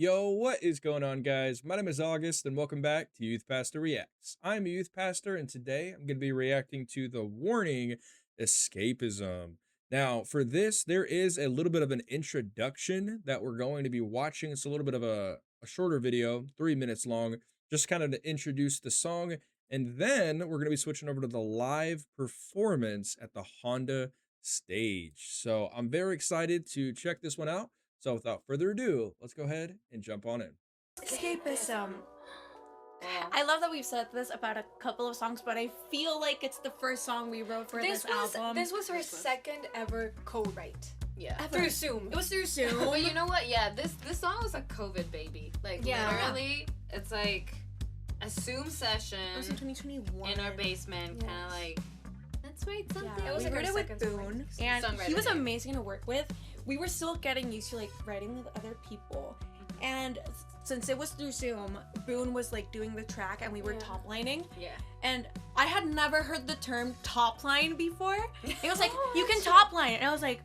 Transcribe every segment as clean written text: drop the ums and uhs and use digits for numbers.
Yo, what is going on, guys? My name is August, and welcome back to Youth Pastor Reacts. I'm a youth pastor, and today I'm going to be reacting to the warning Escapism. Now, for this, there is a little bit of an introduction that we're going to be watching. It's a little bit of a shorter video, 3 minutes long, just kind of to introduce the song. And then we're going to be switching over to the live performance at the Honda stage. So I'm very excited to check this one out. So without further ado, let's go ahead and jump on in. Escapism. I love that we've said this about a couple of songs, but I feel like it's the first song we wrote for this album. This was her second ever co-write. Yeah. Through Zoom. It was through Zoom. But you know what? Yeah, this song was a COVID baby. Like, literally, it's like a Zoom session It was in 2021. in our basement, kind of like, let's write something. Yeah, It was we like wrote our it with second Boone, song. and he Songwriter. was amazing to work with. We were still getting used to like writing with other people, and since it was through Zoom, Boone was like doing the track, and we were top lining. Yeah. And I had never heard the term top line before. It was like, Oh, you can shit. top line, and I was like,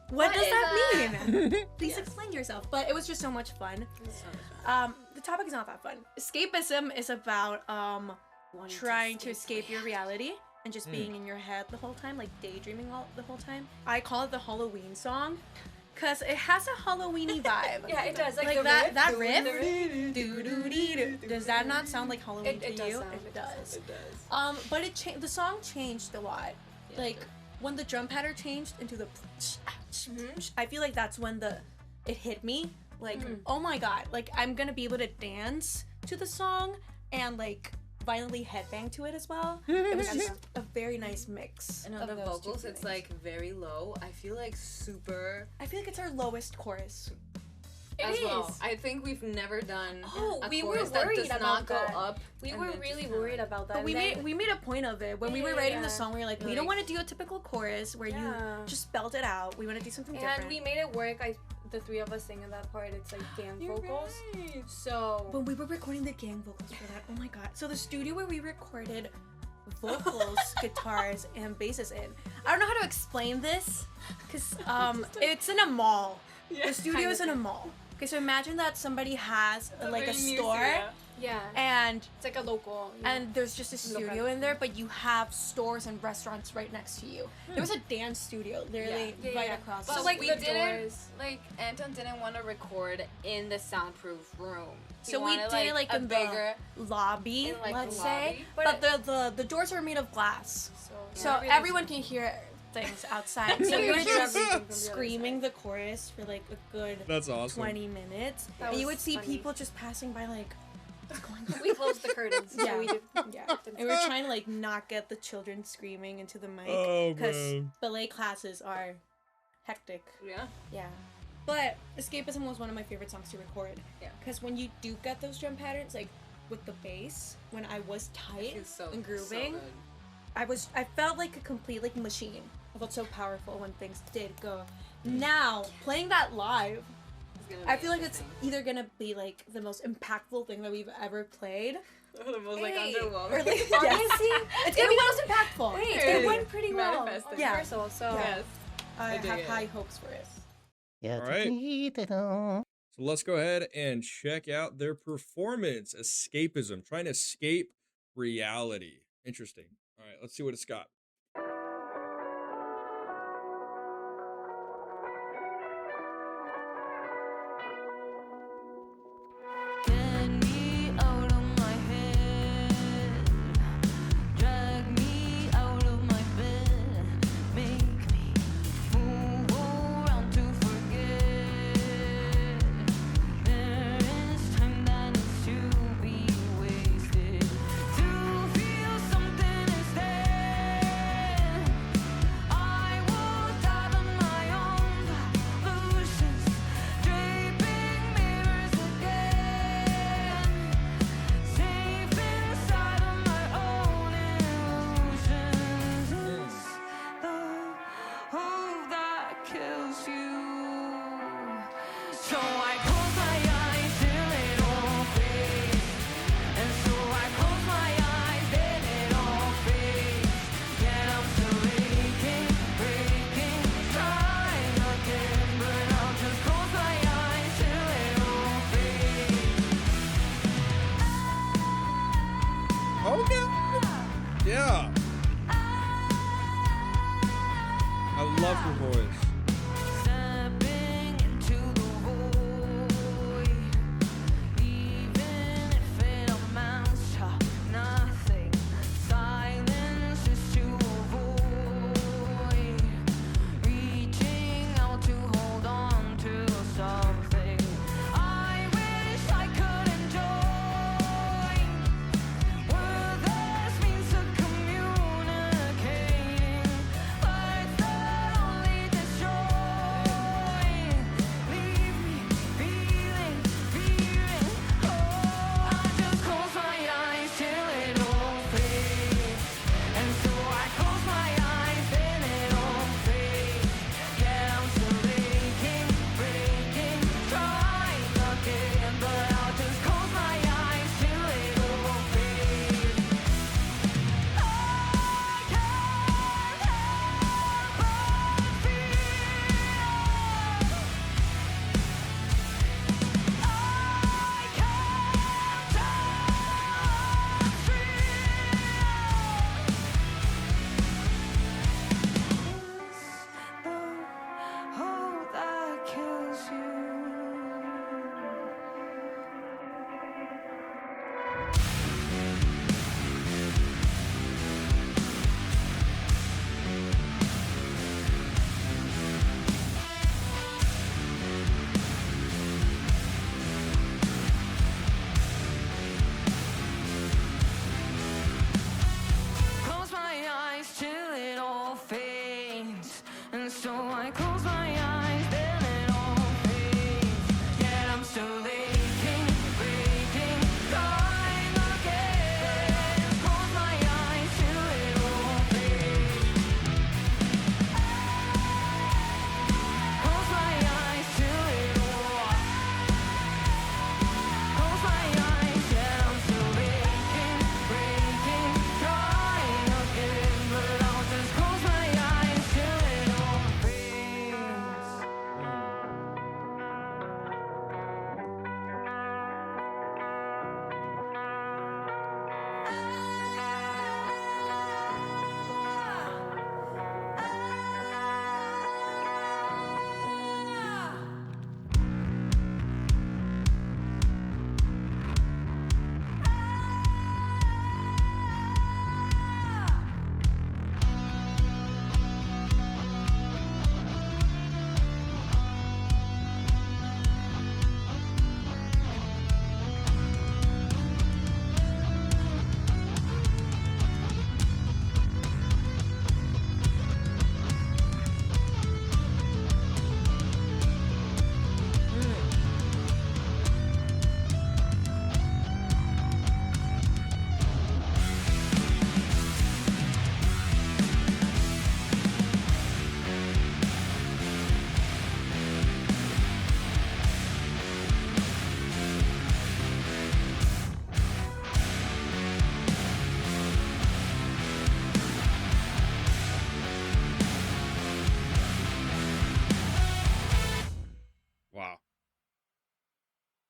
what does is that mean? Please Yes. explain yourself. But it was just so much fun. So much fun. The topic is not that fun. Escapism is about trying to escape your reality and just being in your head the whole time, like daydreaming the whole time. I call it the Halloween song because it has a Halloweeny vibe. Yeah, it does. Like, Like the that riff, that the riff. Doo-doo-dee-doo. Does that not sound like Halloween It to does you? sound, It it does. It does. But the song changed a lot. Yeah, Like it did. when the drum pattern changed into the I feel like that's when it hit me. Like, oh my god, like I'm gonna be able to dance to the song and like violently headbang to it as well. It was just a very nice mix. And on of the those two vocals, it's feelings. like very low. I feel like super I feel like it's our lowest chorus. It as is. well. I think we've never done Oh, a we were chorus that worried does about not go that. up. We and were then really just kinda worried like- about that. But we made a point of it when we were writing the song. We were like, we don't Like- want to do a typical chorus where you just spelled it out. We want to do something and different. we made it work. The three of us singing that part. It's like gang vocals. So When we were recording the gang vocals for that, oh my god. So the studio where we recorded vocals, guitars, and basses in. I don't know how to explain this, because it's in a mall. The studio is in a mall. Okay, so imagine that somebody has like a store, yeah, and it's like a local. and there's just a studio in there, but you have stores and restaurants right next to you. There was a dance studio literally Yeah, right yeah. across. But So, the like, we the didn't doors. like Anton didn't want to record in the soundproof room. He So we wanted, did it like a in bigger. the lobby, in, like, let's the say. lobby. But the doors are made of glass. So not really everyone can hear things outside. So we You were hear just everything from the other screaming the chorus for like a good That's awesome. 20 minutes. That And you was would see funny. people just passing by like, what's going on? We closed the curtains. Yeah. So we did, Yeah. And we were trying to like not get the children screaming into the mic. Oh, Because man. ballet classes are hectic. Yeah. Yeah. But Escapism was one of my favorite songs to record. Yeah. Because when you do get those drum patterns, like with the bass, when I was tight It's so and so grooving, good. I felt like a complete like machine. I felt so powerful when things did go. Now, playing that live, It's gonna I be feel like it's interesting. either gonna be like the most impactful thing that we've ever played, the most like Hey. underwhelming. or like Honestly, it's gonna be the most impactful. Hey, Hey. it went pretty well. Manifesting. Yeah. Universal, so Yeah. Yes. I dig have it. high hopes for it. All right. So let's go ahead and check out their performance, Escapism, trying to escape reality. Interesting. All right, let's see what it's got. Get me out of my head, drag me out of my bed, make me move around to forget. There is time that needs to be wasted to feel something instead.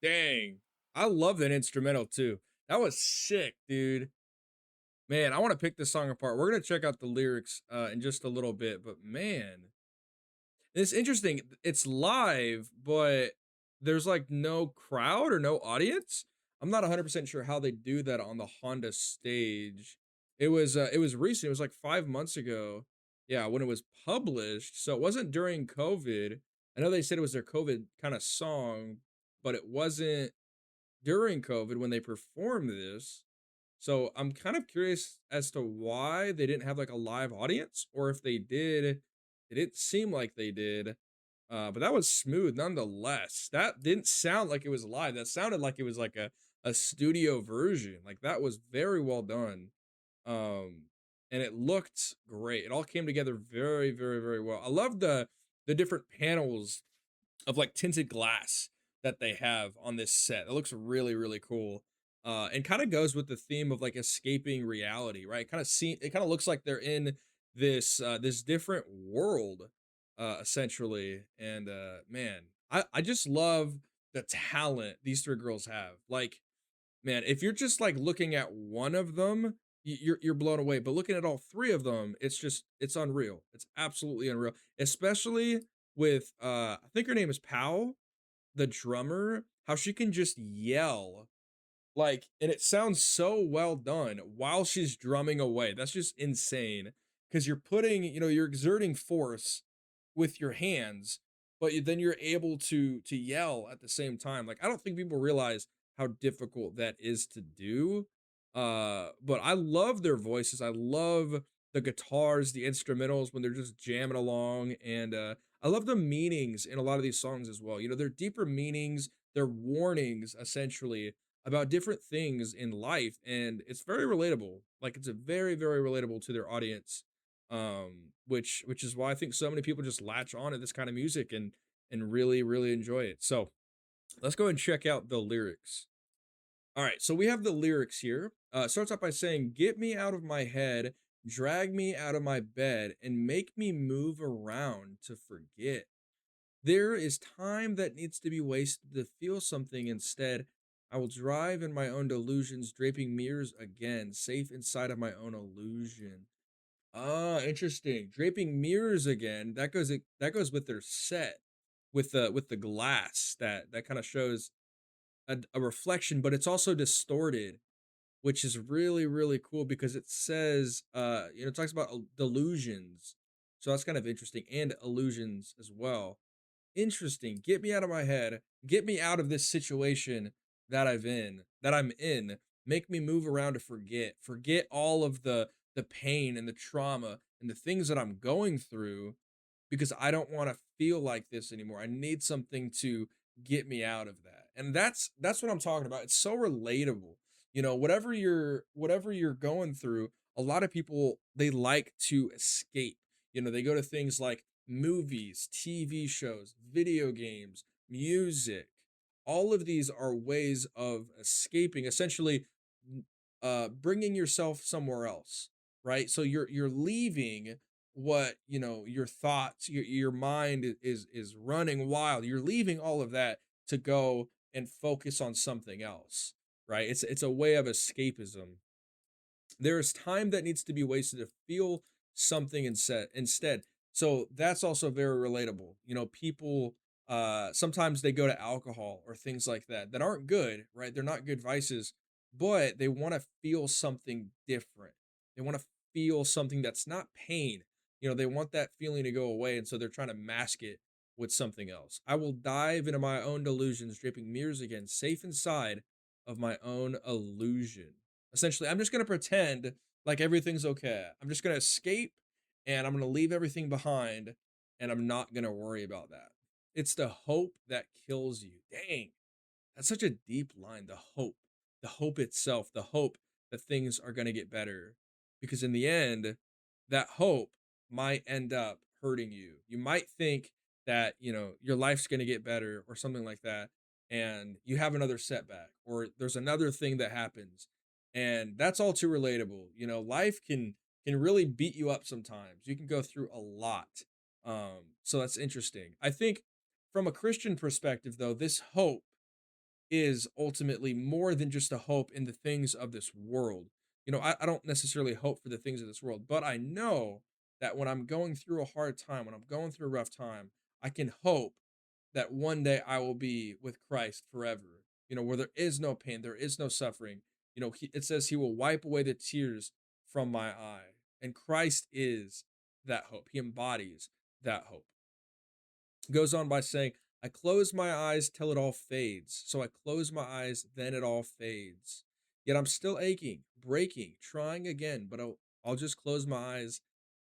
Dang. I love that instrumental too. That was sick, dude. Man, I want to pick this song apart. We're gonna check out the lyrics in just a little bit, but man, it's interesting. It's live, but there's like no crowd or no audience. I'm not 100% sure how they do that on the Honda stage. It was recent. It was like 5 months ago. Yeah, when it was published. So it wasn't during COVID. I know they said it was their COVID kind of song, but it wasn't during COVID when they performed this. So I'm kind of curious as to why they didn't have like a live audience, or if they did, it didn't seem like they did. But that was smooth nonetheless. That didn't sound like it was live. That sounded like it was like a studio version. Like that was very well done. Um, and it looked great. It all came together very, very, very well. I love the different panels of like tinted glass that they have on this set. It looks really, really cool. And kind of goes with the theme of like escaping reality, right? It kind of looks like they're in this different world, essentially. And man, I just love the talent these three girls have. Like, man, if you're just like looking at one of them, you're blown away. But looking at all three of them, it's unreal. It's absolutely unreal. Especially with I think her name is Powell, the drummer, how she can just yell like, and it sounds so well done while she's drumming away. That's just insane because you're putting, you're exerting force with your hands, but then you're able to yell at the same time. Like, I don't think people realize how difficult that is to do. But I love their voices. I love the guitars, the instrumentals when they're just jamming along, and I love the meanings in a lot of these songs as well. They're deeper meanings, they're warnings essentially about different things in life, and it's very relatable. Like it's a very, very relatable to their audience, which is why I think so many people just latch on to this kind of music and really, really enjoy it. So let's go and check out the lyrics. All right, so we have the lyrics here. It starts off by saying, "Get me out of my head, drag me out of my bed, and make me move around to forget. There is time that needs to be wasted to feel something instead. I will drive in my own delusions, draping mirrors again, safe inside of my own illusion." Ah, interesting. Draping mirrors again. That goes with their set, with the glass that kind of shows a reflection, but it's also distorted, which is really, really cool because it says, it talks about delusions. So that's kind of interesting, and illusions as well. Interesting. Get me out of my head. Get me out of this situation that I'm in. Make me move around to forget. Forget all of the pain and the trauma and the things that I'm going through because I don't want to feel like this anymore. I need something to get me out of that. And that's what I'm talking about. It's so relatable. Whatever you're going through, a lot of people they like to escape. They go to things like movies, TV shows, video games, music. All of these are ways of escaping, essentially bringing yourself somewhere else, right? So you're leaving what your thoughts, your mind is running wild. You're leaving all of that to go and focus on something else, right? It's a way of escapism. There's time that needs to be wasted to feel something instead. So that's also very relatable. People sometimes they go to alcohol or things like that aren't good, right? They're not good vices, but they want to feel something different. They want to feel something that's not pain. They want that feeling to go away, and so they're trying to mask it with something else. I will dive into my own delusions, draping mirrors again, safe inside of my own illusion. Essentially, I'm just going to pretend like everything's okay. I'm just going to escape and I'm going to leave everything behind and I'm not going to worry about that. It's the hope that kills you. Dang, that's such a deep line. The hope itself, the hope that things are going to get better. Because in the end, that hope might end up hurting you. You might think that, your life's going to get better or something like that. And you have another setback or there's another thing that happens. And that's all too relatable. Life can really beat you up sometimes. You can go through a lot. So that's interesting. I think from a Christian perspective, though, this hope is ultimately more than just a hope in the things of this world. I don't necessarily hope for the things of this world, but I know that when I'm going through a hard time, when I'm going through a rough time, I can hope that one day I will be with Christ forever, where there is no pain, there is no suffering. It says he will wipe away the tears from my eye. And Christ is that hope. He embodies that hope. Goes on by saying, I close my eyes till it all fades. So I close my eyes, then it all fades. Yet I'm still aching, breaking, trying again, but I'll just close my eyes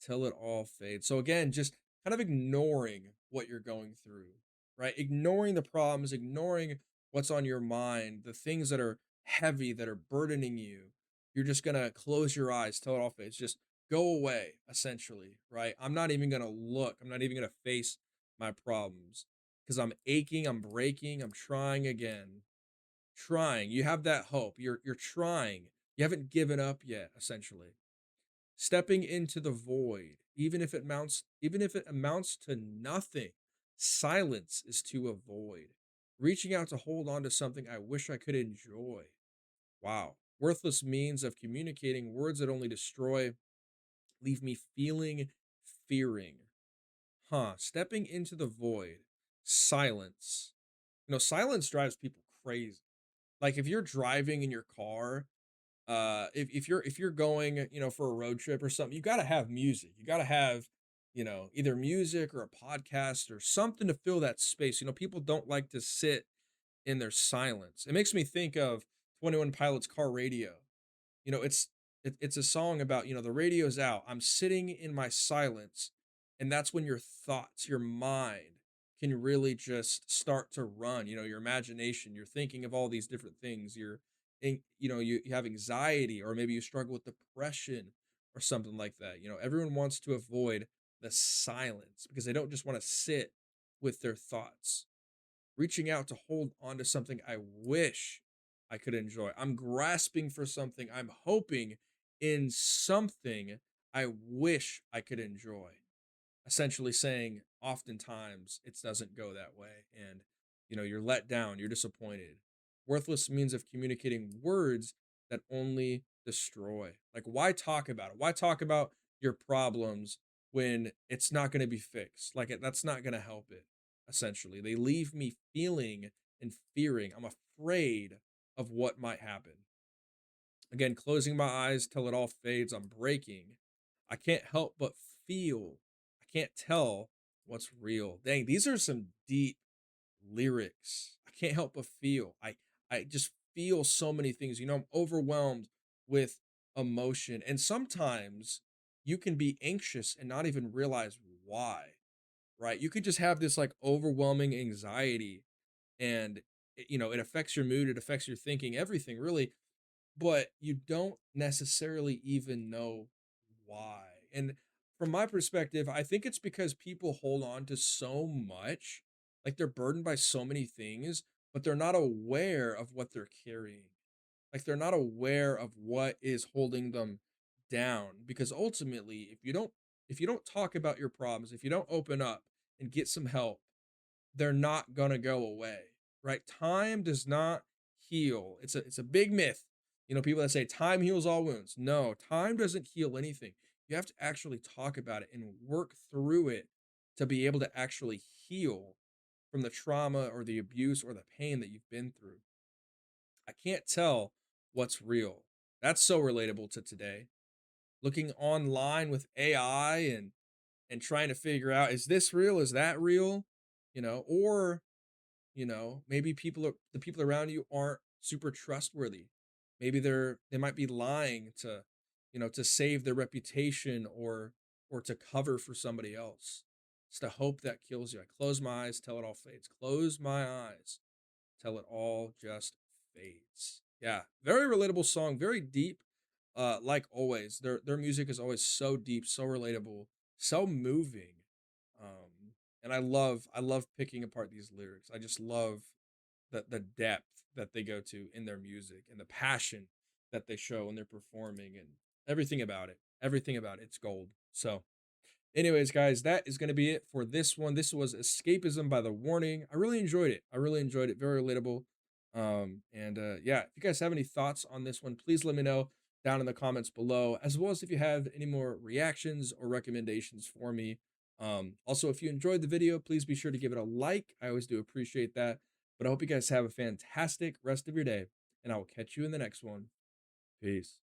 till it all fades. So again, just kind of ignoring what you're going through, right? Ignoring the problems, ignoring what's on your mind, the things that are heavy, that are burdening you. You're just going to close your eyes till it all fades. Just go away, essentially, right? I'm not even going to look. I'm not even going to face my problems because I'm aching, I'm breaking, I'm trying again. Trying. You have that hope. You're trying. You haven't given up yet, essentially. Stepping into the void, even if it amounts to nothing. Silence is to avoid. Reaching out to hold on to something I wish I could enjoy. Wow. Worthless means of communicating words that only destroy, leave me feeling, fearing. Stepping into the void. Silence. Silence drives people crazy. Like if you're driving in your car, if you're going, for a road trip or something, you got to have music. You got to have, either music or a podcast or something to fill that space. People don't like to sit in their silence. It makes me think of 21 Pilots Car Radio. It's a song about, the radio's out. I'm sitting in my silence, and that's when your thoughts, your mind can really just start to run, your imagination. You're thinking of all these different things. You have anxiety, or maybe you struggle with depression or something like that. Everyone wants to avoid the silence because they don't just want to sit with their thoughts. Reaching out to hold on to something I wish I could enjoy. I'm grasping for something. I'm hoping in something I wish I could enjoy. Essentially saying oftentimes it doesn't go that way. And, you're let down, you're disappointed. Worthless means of communicating words that only destroy. Like, why talk about it? Why talk about your problems when it's not going to be fixed? Like, that's not going to help it. Essentially, they leave me feeling and fearing. I'm afraid of what might happen. Again, closing my eyes till it all fades. I'm breaking. I can't help but feel. I can't tell what's real. Dang, these are some deep lyrics. I can't help but feel. I just feel so many things. I'm overwhelmed with emotion. And sometimes you can be anxious and not even realize why, right? You could just have this like overwhelming anxiety, and it affects your mood, it affects your thinking, everything really, but you don't necessarily even know why. And from my perspective, I think it's because people hold on to so much, like they're burdened by so many things, but they're not aware of what they're carrying. Like they're not aware of what is holding them down, because ultimately, if you don't talk about your problems, if you don't open up and get some help, they're not going to go away, right? Time does not heal. It's a big myth. People that say time heals all wounds. No, time doesn't heal anything. You have to actually talk about it and work through it to be able to actually heal from the trauma or the abuse or the pain that you've been through. I can't tell what's real. That's so relatable to today. Looking online with AI and trying to figure out, is this real? Is that real? Or maybe the people around you aren't super trustworthy. Maybe they might be lying to save their reputation, or to cover for somebody else. It's the hope that kills you. I close my eyes till it all fades. Close my eyes till it all just fades. Yeah, very relatable song, very deep. Like always, their music is always so deep, so relatable, so moving. And I love picking apart these lyrics. I just love the depth that they go to in their music, and the passion that they show when they're performing, and everything about it. Everything about it, it's gold. So, anyways, guys, that is going to be it for this one. This was Escapism by The Warning. I really enjoyed it. I really enjoyed it. Very relatable. Yeah, if you guys have any thoughts on this one, please let me know down in the comments below, as well as if you have any more reactions or recommendations for me. Also, if you enjoyed the video, please be sure to give it a like. I always do appreciate that. But I hope you guys have a fantastic rest of your day, and I will catch you in the next one. Peace.